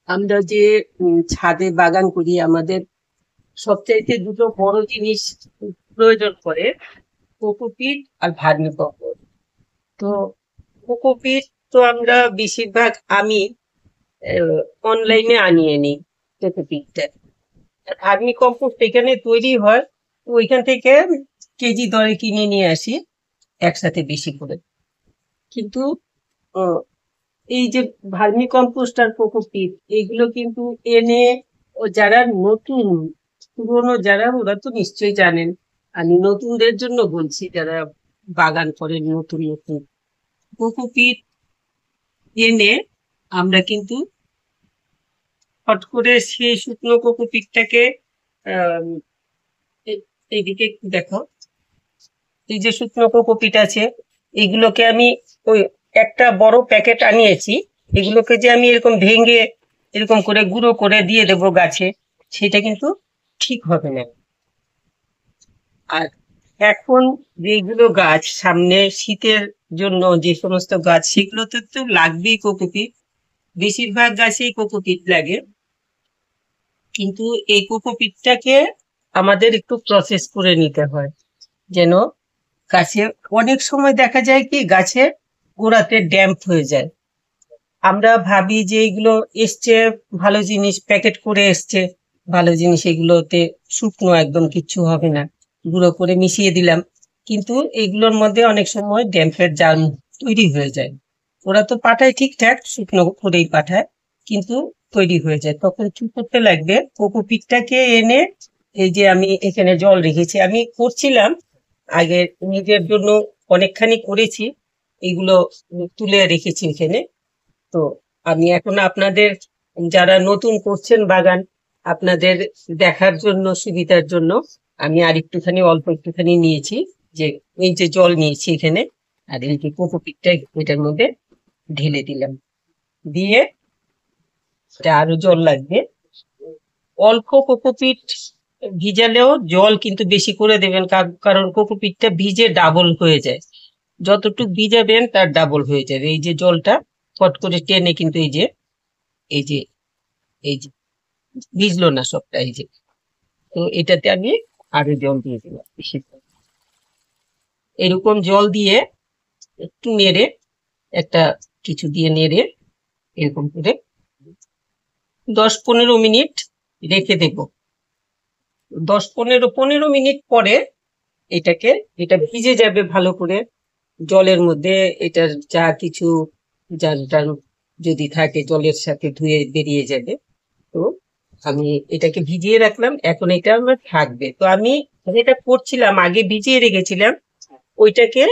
আমরা যে ছাদে বাগান করি, আমাদের সবচাইতে দুটো বড় জিনিস প্রয়োজন পড়ে, কোকোপিট আর ভার্মি কম্পোস্ট। তো কোকোপিট তো আমরা বেশিরভাগ আমি অনলাইনে আনিয়ে নিই কোকোপিটটা। আর ভার্মি কম্পোস্ট এখানে তৈরি হয়, তো ওইখান থেকে কেজি দরে কিনে নিয়ে আসি একসাথে বেশি করে। কিন্তু আহ, এই যে ভার্মি কম্পোস্ট আর কোকোপিট, এইগুলো কিন্তু এনে যারা নতুন, পুরনো যারা, ওরা তো নিশ্চয়ই জানেন। আমি নতুনদের জন্য বলছি, যারা বাগান করেন নতুন নতুন, কোকোপিট এনে আমরা কিন্তু হট করে সেই শুকনো কোকোপিটটাকে আহ এইদিকে একটু দেখো, এই যে শুকনো কোকোপিট আছে, এগুলোকে আমি ওই একটা বড় প্যাকেট আনিয়েছি, এগুলোকে যে আমি এরকম ভেঙে এরকম করে গুঁড়ো করে দিয়ে দেবো গাছে, সেটা কিন্তু ঠিক হবে না। আর এখন যেগুলো গাছ সামনে শীতের জন্য, যে সমস্ত গাছ, সেগুলোতে তো লাগবেই কোকোপিট, বেশিরভাগ গাছেই কোকোপিট লাগে। কিন্তু এই কোকোপিটটাকে আমাদের একটু প্রসেস করে নিতে হয়, যেন গাছে, অনেক সময় দেখা যায় কি গাছে গোড়াতে ড্যাম্প হয়ে যায়। আমরা ভাবি যে এগুলো এসছে ভালো জিনিস, প্যাকেট করে এসছে ভালো জিনিস, এগুলোতে শুকনো একদম কিচ্ছু হবে না, গুঁড়ো করে মিশিয়ে দিলাম। কিন্তু এগুলোর মধ্যে অনেক সময় ড্যাম্পের জার্ম তৈরি হয়ে যায়। ওরা তো পাঠায় ঠিকঠাক, শুকনো করেই পাঠায়, কিন্তু তৈরি হয়ে যায়। তখন কি করতে লাগবে, কোকোপিটটাকে এনে, এই যে আমি এখানে জল রেখেছি, আমি করছিলাম আগে নিজের জন্য, অনেকখানি করেছি, এগুলো তুলে রেখেছি এখানে। তো আমি এখন আপনাদের, যারা নতুন করছেন বাগান, আপনাদের দেখার জন্য, সুবিধার জন্য আমি আর একটুখানি, অল্প একটুখানি নিয়েছি, যে এই যে জল নিয়েছি এখানে, আর এই যে কোকোপিটটা এটার মধ্যে ঢেলে দিলাম, দিয়ে এটা আরো জল লাগবে। অল্প কোকোপিট ভিজালেও জল কিন্তু বেশি করে দেবেন, কারণ কোকোপিটটা ভিজে ডাবল হয়ে যায়। যতটুকু ভিজাবেন তার ডাবল হয়ে যাবে। এই যে জলটা ফট করে টেনে কিন্তু এই যে এই যে ভিজলো না সবটা, এই যে। তো এটাতে আমি আরো জল দিয়ে দিলাম বেশি করে। এরকম জল দিয়ে একটু নেড়ে, একটা কিছু দিয়ে নেড়ে, এরকম করে 10-15 মিনিট রেখে দেব। 10-15 মিনিট পরে এটাকে, এটা ভিজে যাবে ভালো করে জলের মধ্যে, এটার যা কিছু যার যার যদি থাকে জলের সাথে ধুয়ে বেরিয়ে যাবে। তো আমি এটাকে ভিজিয়ে রাখলাম, এখন এটা আমার থাকবে। তো আমি যেটা করছিলাম, আগে ভিজিয়ে রেখেছিলাম, ওইটাকে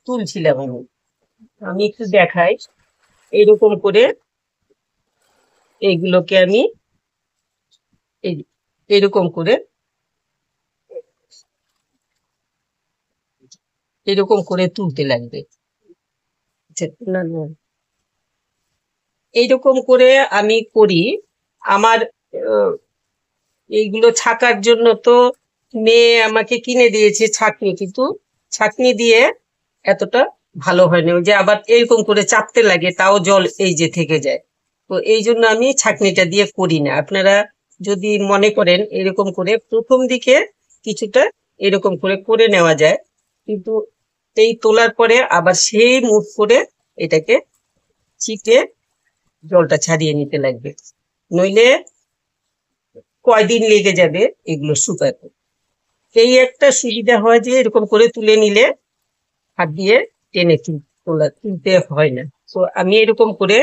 তুলছিলাম আমি। আমি একটু দেখাই, এরকম করে এইগুলোকে আমি এই- এরকম করে, এরকম করে তুলতে লাগবে। আচ্ছা, না না, এইরকম করে আমি করি। আমার আহ, এইগুলো ছাকার জন্য তো মেয়ে আমাকে কিনে দিয়েছে ছাঁকনি, কিন্তু ছাঁকনি দিয়ে এতটা ভালো হয় না, ওই যে আবার এরকম করে চাপতে লাগে, তাও জল এই যে থেকে যায়। তো এই জন্য আমি ছাঁকনিটা দিয়ে করি না। আপনারা যদি মনে করেন এরকম করে প্রথম দিকে কিছুটা এরকম করে করে নেওয়া যায়, কিন্তু এই তোলার পরে আবার সেই মুখ করে এটাকে চিপে জলটা ছাড়িয়ে নিতে লাগবে, নইলে কয়দিন লেগে যাবে এগুলো শুকাতে। এই একটা সুবিধা হয় যে এরকম করে তুলে নিলে হাত দিয়ে টেনে তুলতে হয় না। তো আমি এরকম করে,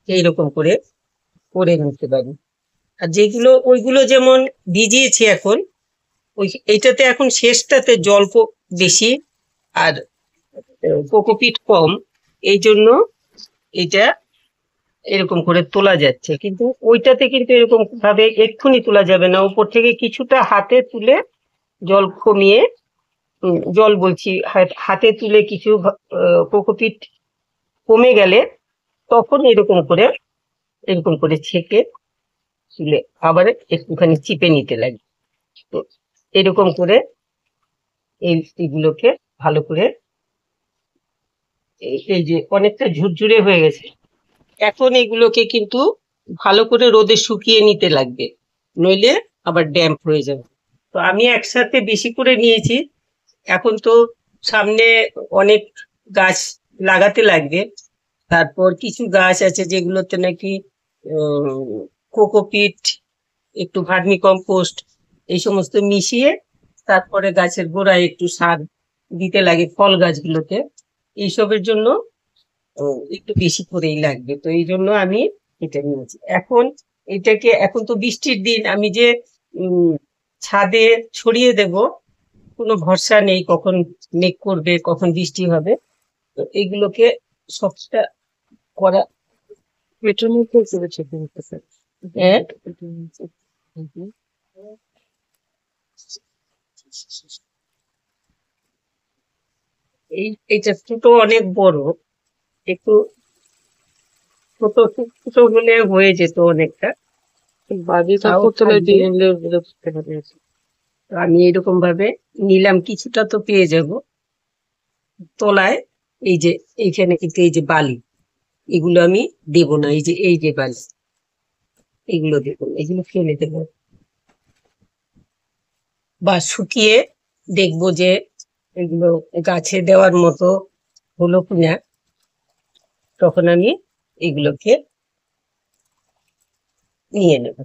এইরকম করে করে নিতে পারি। আর যেগুলো, ওইগুলো যেমন ভিজিয়েছি এখন, ওই এইটাতে এখন শেষটাতে জল বেশি, আর কোকোপিট কম, এই জন্য এটা এরকম করে তোলা যাচ্ছে। কিন্তু ওইটাতে কিন্তু এরকম ভাবে এক্ষুনি তোলা যাবে না, উপর থেকে কিছুটা হাতে তুলে জল কমিয়ে, জল বলছি, হাতে তুলে কিছু কোকোপিট কমে গেলে তখন এরকম করে ছেঁকে তুলে আবার একটুখানি চিপে নিতে লাগে। তো এরকম করে এইগুলোকে ভালো করে, এই যে অনেকটা ঝুরঝুরে হয়ে গেছে, এখন এগুলোকে কিন্তু ভালো করে রোদে শুকিয়ে নিতে লাগবে, নইলে আবার ড্যাম্প হয়ে যাবে। তো আমি একসাথে বেশি করে নিয়েছি। এখন তো সামনে অনেক গাছ লাগাতে লাগবে। তারপর কিছু গাছ আছে যেগুলোতে নাকি কোকোপিট, একটু ভার্মি কম্পোস্ট এই সমস্ত মিশিয়ে তারপরে গাছের গোড়ায় একটু সার দিতে লাগে ফল গাছগুলোতে। এইসবের জন্য একটু বেশি করেই লাগবে। তো এই জন্য আমি এটা নিয়েছি। এখন এখন তো বৃষ্টির দিন, আমি যে ছাদে ছড়িয়ে দেব কোনো ভরসা নেই, কখন মেঘ করবে কখন বৃষ্টি হবে। তো এইগুলোকে সবটা করা। হ্যাঁ, এইটা ছোট অনেক বড়, একটু ছোট ছোট হলে হয়ে যেত অনেকটা। আমি এরকম ভাবে নিলাম, কিছুটা তো পেয়ে যাব। তলায় এই যে এইখানে কিন্তু এই যে বালি, এগুলো আমি দেব না। এই যে বালি, এগুলো দেব না, এগুলো ফেলে দেবো। বা শুকিয়ে দেখবো যে এগুলো গাছে দেওয়ার মতো হলো কিনা, তখন আমি এগুলোকে নিয়ে নেব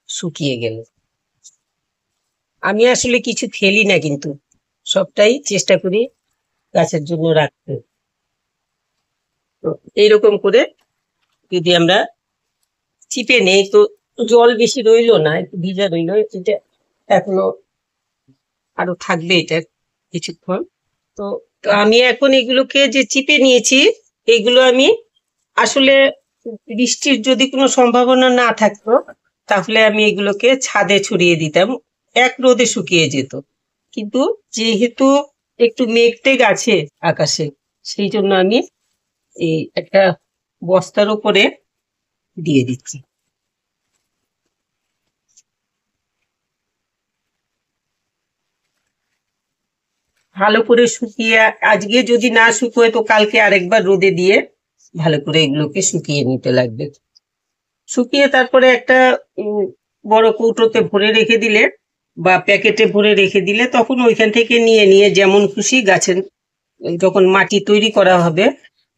শুকিয়ে গেলে। আমি আসলে কিছু ফেলি না, কিন্তু সবটাই চেষ্টা করি গাছের জন্য রাখতে। তো এইরকম করে যদি আমরা চিপে নেই, তো জল বেশি রইলো না, একটু ভিজা রইলো, এটা এখনো আরো থাকবে এটা কিছুক্ষণ। তো তো আমি এখন এগুলোকে যে চিপে নিয়েছি, এগুলো আমি আসলে বৃষ্টির যদি কোনো সম্ভাবনা না থাকতো তাহলে আমি এগুলোকে ছাদে ছড়িয়ে দিতাম, এক রোদে শুকিয়ে যেত। কিন্তু যেহেতু একটু মেঘ টেঘ আছে আকাশে, সেই জন্য আমি এই একটা বস্তার উপরে দিয়ে দিচ্ছি। ভালো করে শুকিয়ে, আজকে যদি না শুকোয় তো কালকে আরেকবার রোদে দিয়ে ভালো করে এগুলোকে শুকিয়ে নিতে লাগবে। শুকিয়ে তারপরে একটা বড় কৌটোতে ভরে রেখে দিলে বা প্যাকেটে ভরে রেখে দিলে, তখন ওইখান থেকে নিয়ে নিয়ে যেমন খুশি গাছের, যখন মাটি তৈরি করা হবে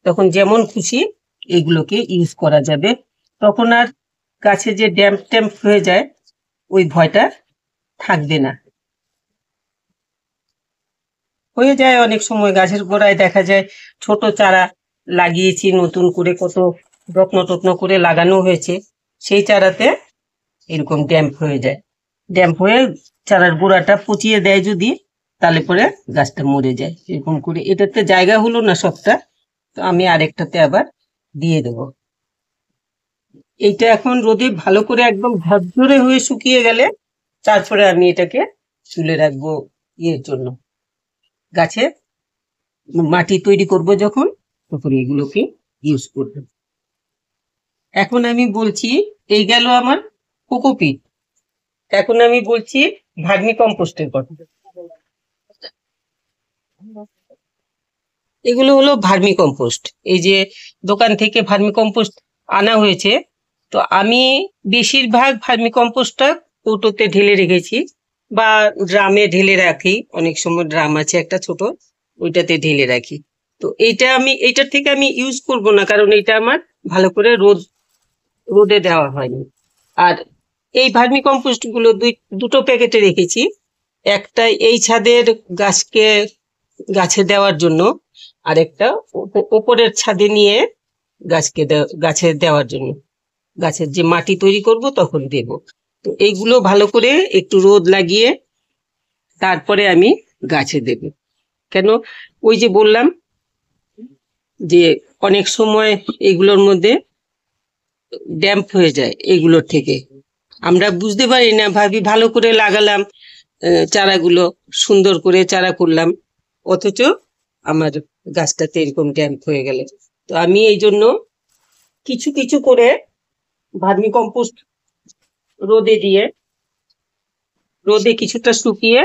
তখন যেমন খুশি এগুলোকে ইউজ করা যাবে। তখন আর গাছে যে ড্যাম্প ট্যাম্প হয়ে যায় ওই ভয়টা থাকবে না। হয়ে যায় অনেক সময় গাছের গোড়ায় দেখা যায় ছোট চারা লাগিয়েছি, নতুন করে কত যত্ন টত্ন করে লাগানো হয়েছে, সেই চারাতে এরকম ড্যাম্প হয়ে যায়। ড্যাম্প হয়ে চারার গোড়াটা পচিয়ে দেয় যদি, তাহলে পরে গাছটা মরে যায়। এরকম করে এটাতে জায়গা হলো না সবটা, তো আমি আরেকটাতে আবার দিয়ে দেবো। এইটা এখন রোদে ভালো করে একদম ঝরঝরে হয়ে শুকিয়ে গেলে তারপরে আমি এটাকে তুলে রাখবো ইয়ের জন্য, গাছে মাটি তৈরি করব যখন, তখন এগুলোকে ইউজ করব। এখন আমি বলছি, এই গেল আমার কোকোপিট। এখন আমি বলছি ভার্মি কম্পোস্টের কথা। এগুলো হলো ভার্মি কম্পোস্ট। এই যে দোকান থেকে ভার্মি কম্পোস্ট আনা হয়েছে, তো আমি বেশিরভাগ ভার্মি কম্পোস্টটা কৌটোতে ঢেলে রেখেছি বা ড্রামে ঢেলে রাখি। অনেক সময় ড্রাম আছে একটা ছোট, ওইটাতে ঢেলে রাখি। তো এইটার থেকে আমি ইউজ করব না, কারণ এটা আমার ভালো করে রোদে দেওয়া হয়নি। আর এই ভার্মি কম্পোস্ট গুলো দুটো প্যাকেটে রেখেছি, একটা এই ছাদের গাছে দেওয়ার জন্য, আর একটা ওপরের ছাদে নিয়ে গাছে দেওয়ার জন্য, গাছের যে মাটি তৈরি করব তখন দেব। তো এইগুলো ভালো করে একটু রোদ লাগিয়ে তারপরে আমি গাছে দেব। কেন, ওই যে বললাম যে অনেক সময় এগুলোর মধ্যে ড্যাম্প হয়ে যায়, এগুলোর থেকে আমরা বুঝতে পারি না, ভাবি ভালো করে লাগালাম, চারাগুলো সুন্দর করে চারা করলাম, অথচ আমার গাছটাতে এরকম ড্যাম্প হয়ে গেল। তো আমি এই জন্য কিছু কিছু করে ভার্মি কম্পোস্ট রোদে কিছুটা শুকিয়ে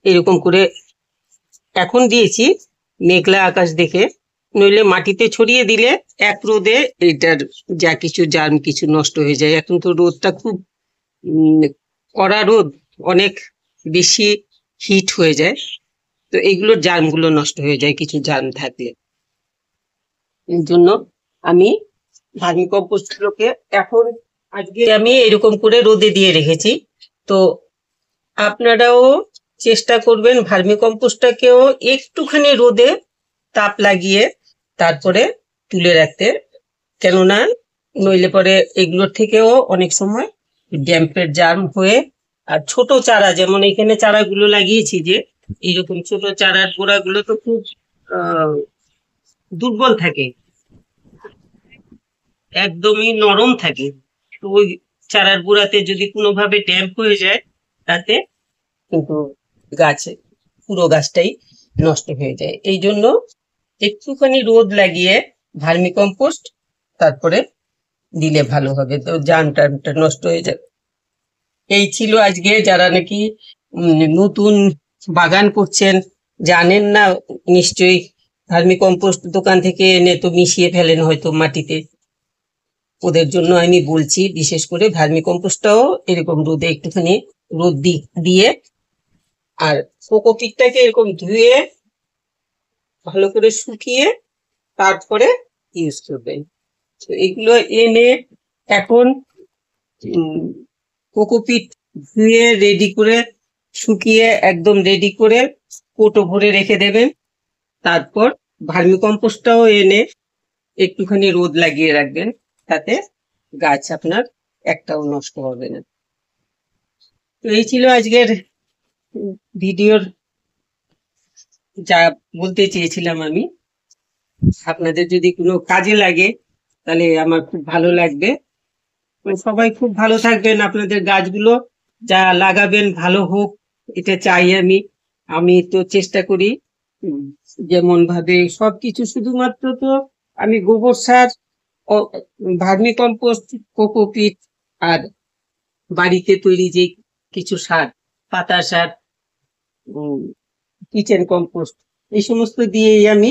এরকম করে এখন দিয়েছি মেঘলা আকাশ দেখে, নইলে মাটিতে ছড়িয়ে দিলে এক রোদে এটার যা কিছু জার্ম কিছু নষ্ট হয়ে যায়। এখন তো রোদটা খুব কড়া রোদ, অনেক বেশি হিট হয়ে যায়, তো এইগুলোর জার্মগুলো নষ্ট হয়ে যায় কিছু জার্ম থাকলে। এই জন্য আমি ভার্মি কম্পোস্ট গুলোকে এখন আজকে আমি এরকম করে রোদে দিয়ে রেখেছি। তো আপনারাও চেষ্টা করবেন ভার্মি কম্পোস্টটাকেও একটুখানি রোদে তাপ লাগিয়ে তারপরে তুলে রাখতে, কেননা নইলে পরে এগুলোর থেকেও অনেক সময় ড্যাম্পের জার্ম হয়ে, আর ছোট চারা যেমন এখানে চারাগুলো লাগিয়েছি, যে এইরকম ছোট চারার গোড়াগুলো তো খুব দুর্বল থাকে, একদমই নরম থাকে। তো ওই চারার গোড়াতে যদি কোনোভাবে ড্যাম্প হয়ে যায়, তাতে কিন্তু গাছে পুরো গাছটাই নষ্ট হয়ে যায়। এই জন্য একটুখানি রোদ লাগিয়ে ভার্মি কম্পোস্ট তারপরে দিলে ভালো হবে, তো জার্মটা নষ্ট হয়ে যাবে। এই ছিল আজকে, যারা নাকি নতুন বাগান করছেন, জানেন না নিশ্চয়ই, ভার্মি কম্পোস্ট দোকান থেকে এনে তো মিশিয়ে ফেলেন হয়তো মাটিতে, ওদের জন্য আমি বলছি বিশেষ করে ভার্মি কম্পোস্টটাও এরকম রোদে একটুখানি রোদ দিয়ে, আর কোকোপিটটাকে এরকম ধুয়ে ভালো করে শুকিয়ে তারপরে ইউজ করবেন। তো এগুলো এনে এখন কোকোপিট ধুয়ে রেডি করে শুকিয়ে একদম রেডি করে কোটো ভরে রেখে দেবেন। তারপর ভার্মি কম্পোস্টটাও এনে একটুখানি রোদ লাগিয়ে রাখবেন, তাতে গাছ আপনার একটাও নষ্ট হবে না। তো এই ছিল আজকের ভিডিওর যা বলতে চেয়েছিলাম আমি। আপনাদের যদি কোনো কাজে লাগে তাহলে আমার খুব ভালো লাগবে। সবাই খুব ভালো থাকবেন, আপনাদের গাছগুলো যা লাগাবেন ভালো হোক, এটা চাই আমি। আমি তো চেষ্টা করি যেমন ভাবে সবকিছু, শুধুমাত্র তো আমি গোবর সার, ভার্মি কম্পোস্ট, কোকোপিট আর বাড়িতে তৈরি যে কিছু সার, পাতা সার, কিচেন কম্পোস্ট, এই সমস্ত দিয়েই আমি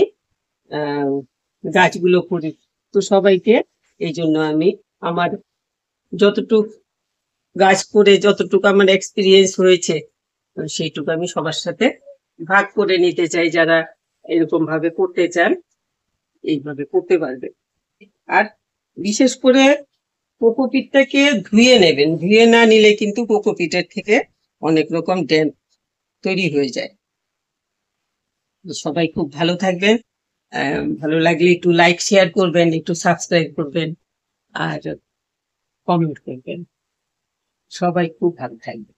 গাছগুলো করি। তো সবাইকে এই জন্য আমি আমার যতটুক গাছ করে যতটুকু আমার এক্সপিরিয়েন্স হয়েছে সেইটুকু আমি সবার সাথে ভাগ করে নিতে চাই। যারা এরকম ভাবে করতে চান এইভাবে করতে পারবে। আর বিশেষ করে কোকোপিটটাকে ধুয়ে নেবেন, ধুয়ে না নিলে কিন্তু কোকোপিটের থেকে অনেক রকম ড্যাম্প তৈরি হয়ে যায়। সবাই খুব ভালো থাকবেন, ভালো লাগলে একটু লাইক শেয়ার করবেন, একটু সাবস্ক্রাইব করবেন আর কমেন্ট করবেন। সবাই খুব ভালো থাকবে।